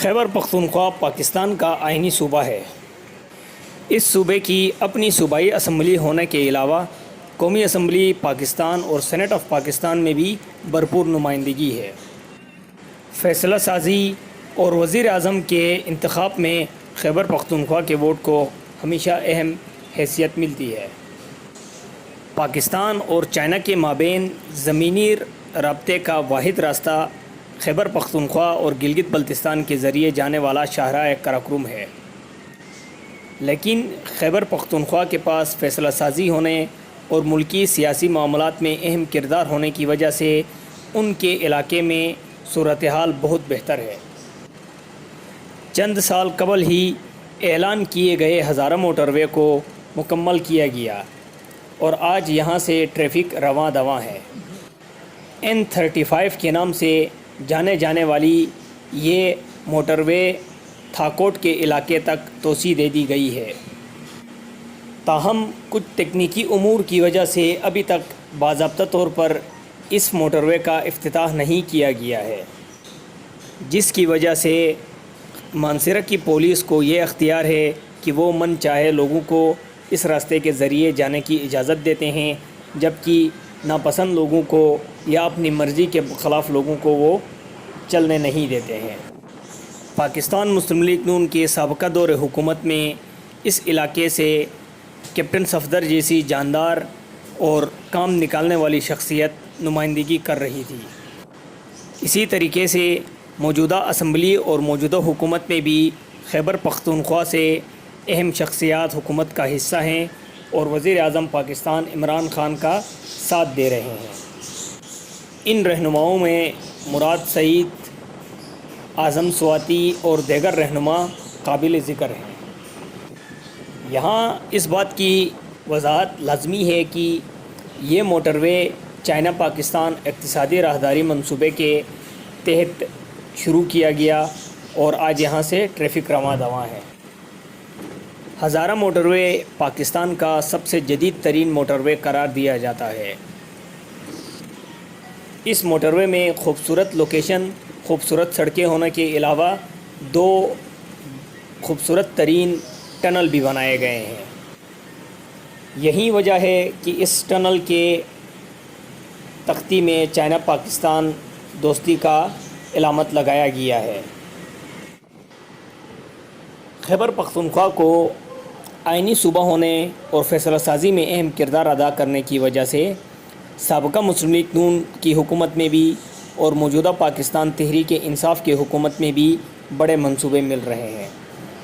خیبر پختونخوا پاکستان کا آئینی صوبہ ہے۔ اس صوبے کی اپنی صوبائی اسمبلی ہونے کے علاوہ قومی اسمبلی پاکستان اور سینٹ آف پاکستان میں بھی بھرپور نمائندگی ہے۔ فیصلہ سازی اور وزیر اعظم کے انتخاب میں خیبر پختونخوا کے ووٹ کو ہمیشہ اہم حیثیت ملتی ہے۔ پاکستان اور چائنا کے مابین زمینی رابطے کا واحد راستہ خیبر پختونخوا اور گلگت بلتستان کے ذریعے جانے والا شاہراہ کراکرم ہے، لیکن خیبر پختونخوا کے پاس فیصلہ سازی ہونے اور ملکی سیاسی معاملات میں اہم کردار ہونے کی وجہ سے ان کے علاقے میں صورتحال بہت بہتر ہے۔ چند سال قبل ہی اعلان کیے گئے ہزارہ موٹر وے کو مکمل کیا گیا اور آج یہاں سے ٹریفک رواں دواں ہے۔ N35 کے نام سے جانے جانے والی یہ موٹر وے تھاکوٹ کے علاقے تک توسیع دے دی گئی ہے، تاہم کچھ تکنیکی امور کی وجہ سے ابھی تک باضابطہ طور پر اس موٹر وے کا افتتاح نہیں کیا گیا ہے، جس کی وجہ سے مانسہرہ کی پولیس کو یہ اختیار ہے کہ وہ من چاہے لوگوں کو اس راستے کے ذریعے جانے کی اجازت دیتے ہیں، جبکہ ناپسند لوگوں کو یا اپنی مرضی کے خلاف لوگوں کو وہ چلنے نہیں دیتے ہیں۔ پاکستان مسلم لیگ نون کے سابقہ دور حکومت میں اس علاقے سے کیپٹن صفدر جیسی جاندار اور کام نکالنے والی شخصیت نمائندگی کر رہی تھی۔ اسی طریقے سے موجودہ اسمبلی اور موجودہ حکومت میں بھی خیبر پختونخوا سے اہم شخصیات حکومت کا حصہ ہیں اور وزیر اعظم پاکستان عمران خان کا ساتھ دے رہے ہیں۔ ان رہنماؤں میں مراد سعید، اعظم سواتی اور دیگر رہنما قابل ذکر ہیں۔ یہاں اس بات کی وضاحت لازمی ہے کہ یہ موٹر وے چائنا پاکستان اقتصادی راہداری منصوبے کے تحت شروع کیا گیا اور آج یہاں سے ٹریفک رواں دواں ہے۔ ہزارہ موٹر وے پاکستان کا سب سے جدید ترین موٹر وے قرار دیا جاتا ہے۔ اس موٹر وے میں خوبصورت لوکیشن، خوبصورت سڑکیں ہونے کے علاوہ دو خوبصورت ترین ٹنل بھی بنائے گئے ہیں۔ یہی وجہ ہے کہ اس ٹنل کے تختی میں چائنا پاکستان دوستی کا علامت لگایا گیا ہے۔ خیبر پختونخوا کو آئینی صوبہ ہونے اور فیصلہ سازی میں اہم کردار ادا کرنے کی وجہ سے سابقہ مسلم لیگ نون کی حکومت میں بھی اور موجودہ پاکستان تحریک انصاف کی حکومت میں بھی بڑے منصوبے مل رہے ہیں۔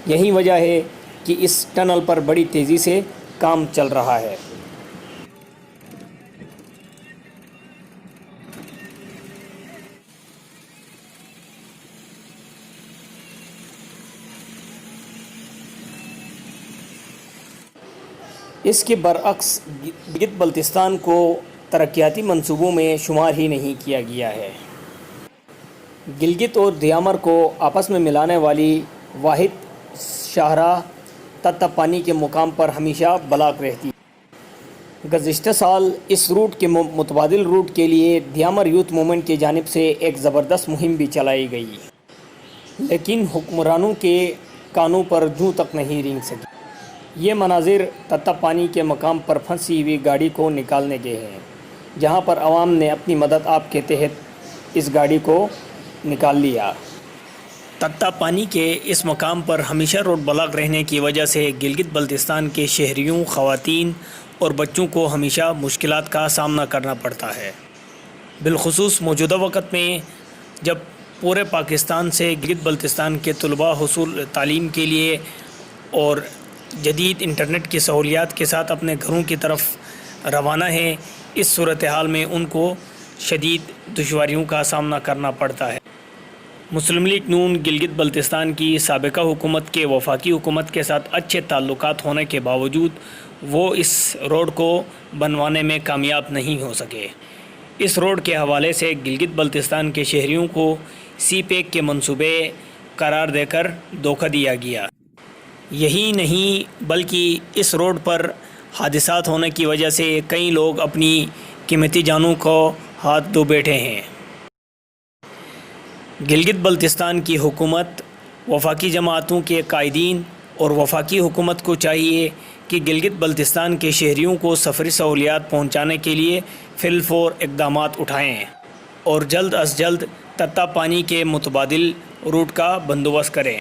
یہی وجہ ہے کہ اس ٹنل پر بڑی تیزی سے کام چل رہا ہے۔ اس کے برعکس گلگت بلتستان کو ترقیاتی منصوبوں میں شمار ہی نہیں کیا گیا ہے۔ گلگت اور دیامر کو آپس میں ملانے والی واحد شاہراہ تتا پانی کے مقام پر ہمیشہ بلاک رہتی ہے۔ گزشتہ سال اس روٹ کے متبادل روٹ کے لیے دیامر یوتھ موومنٹ کی جانب سے ایک زبردست مہم بھی چلائی گئی، لیکن حکمرانوں کے کانوں پر جوں تک نہیں رینگ سکی۔ یہ مناظر تتا پانی کے مقام پر پھنسی ہوئی گاڑی کو نکالنے کے ہیں، جہاں پر عوام نے اپنی مدد آپ کے تحت اس گاڑی کو نکال لیا۔ تتا پانی کے اس مقام پر ہمیشہ روڈ بلاک رہنے کی وجہ سے گلگت بلتستان کے شہریوں، خواتین اور بچوں کو ہمیشہ مشکلات کا سامنا کرنا پڑتا ہے۔ بالخصوص موجودہ وقت میں جب پورے پاکستان سے گلگت بلتستان کے طلباء حصول تعلیم کے لیے اور جدید انٹرنیٹ کی سہولیات کے ساتھ اپنے گھروں کی طرف روانہ ہیں، اس صورتحال میں ان کو شدید دشواریوں کا سامنا کرنا پڑتا ہے۔ مسلم لیگ نون گلگت بلتستان کی سابقہ حکومت کے وفاقی حکومت کے ساتھ اچھے تعلقات ہونے کے باوجود وہ اس روڈ کو بنوانے میں کامیاب نہیں ہو سکے۔ اس روڈ کے حوالے سے گلگت بلتستان کے شہریوں کو سی پیک کے منصوبے قرار دے کر دھوکہ دیا گیا۔ یہی نہیں بلکہ اس روڈ پر حادثات ہونے کی وجہ سے کئی لوگ اپنی قیمتی جانوں کو ہاتھ دھو بیٹھے ہیں۔ گلگت بلتستان کی حکومت وفاقی جماعتوں کے قائدین اور وفاقی حکومت کو چاہیے کہ گلگت بلتستان کے شہریوں کو سفری سہولیات پہنچانے کے لیے فی الفور اقدامات اٹھائیں اور جلد از جلد تتا پانی کے متبادل روٹ کا بندوبست کریں۔